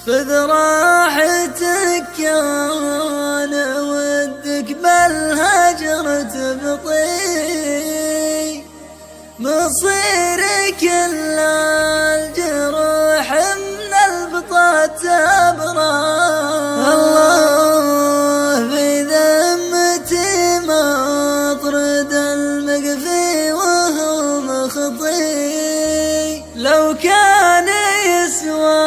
خذ راحتك أنا ودك بالهجر تبطي مصيرك إلا الجروح من البطاط تبرى. الله في ذمتي ما أطرد المقفي وهو مخطي لو كان يسوى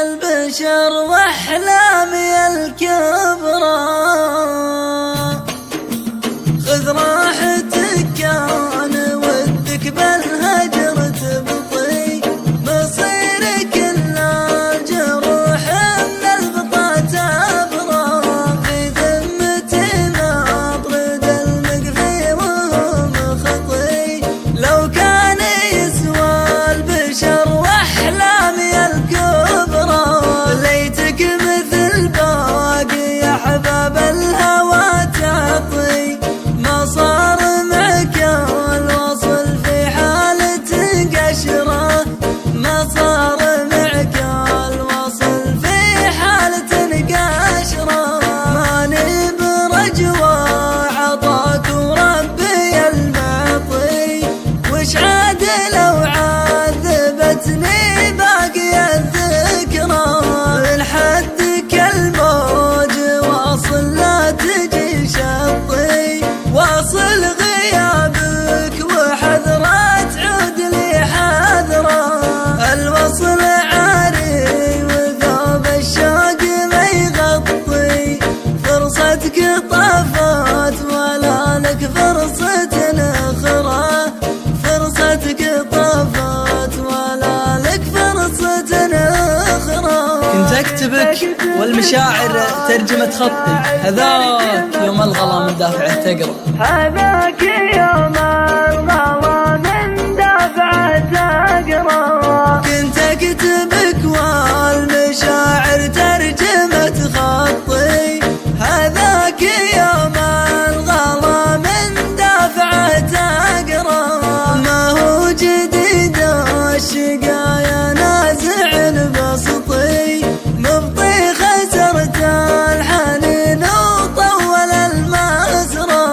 البشر واحلامي الكبرى. خذ راحتك انا ودك بالهجر تبطي مصيرك الا الجروح من البطاط تبرى. في ذمتي ما اطرد المقفي وهو مخطي لو كان يسوى البشر واحلامي الكبرى. ليتك مثل باقي احباب الهوى تعطي ما صار معك الوصل في حالة قشرة. ما صار معك الوصل في حالة قشرة. ماني برجوى عطاك وربي المعطي وش عاد لو عذبتني باقي الذكرى. لحدك الموج واصل لا تجي شطي واصل غيابك وحذرة تعود لي حذرة. الوصل عاري وثوب الشوق ما يغطي فرصتك طافت ولا لك فرصة أخرى. فرصتك طافت ولا لك فرصة أخرى. كنت أكتبك والمشاعر ترجمة خطي هذاك يوم الغلا من دافعه تقرأ. هذاك يوم الغلا من دافعه تقرأ. كنت أكتبك والمشاعر ترجمة خطي هذاك يوم الغلا من دافعه تقرأ. ما هو جديد الشقايا نازع البسطي مبطي خسرت الحنين وطول المسرى.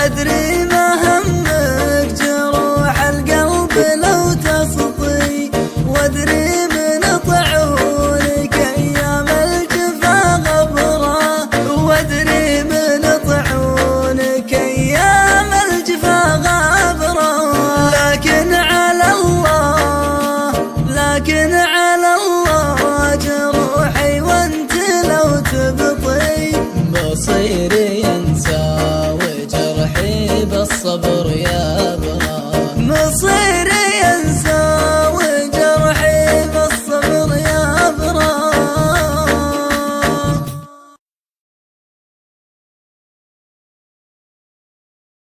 أدري ما همك جروح القلب لو تسطي وأدري من طعونك أيام الجفا غبرة. وأدري من طعونك أيام الجفا غبرة. لكن على الله جروحي وانت لو تبطي مصيري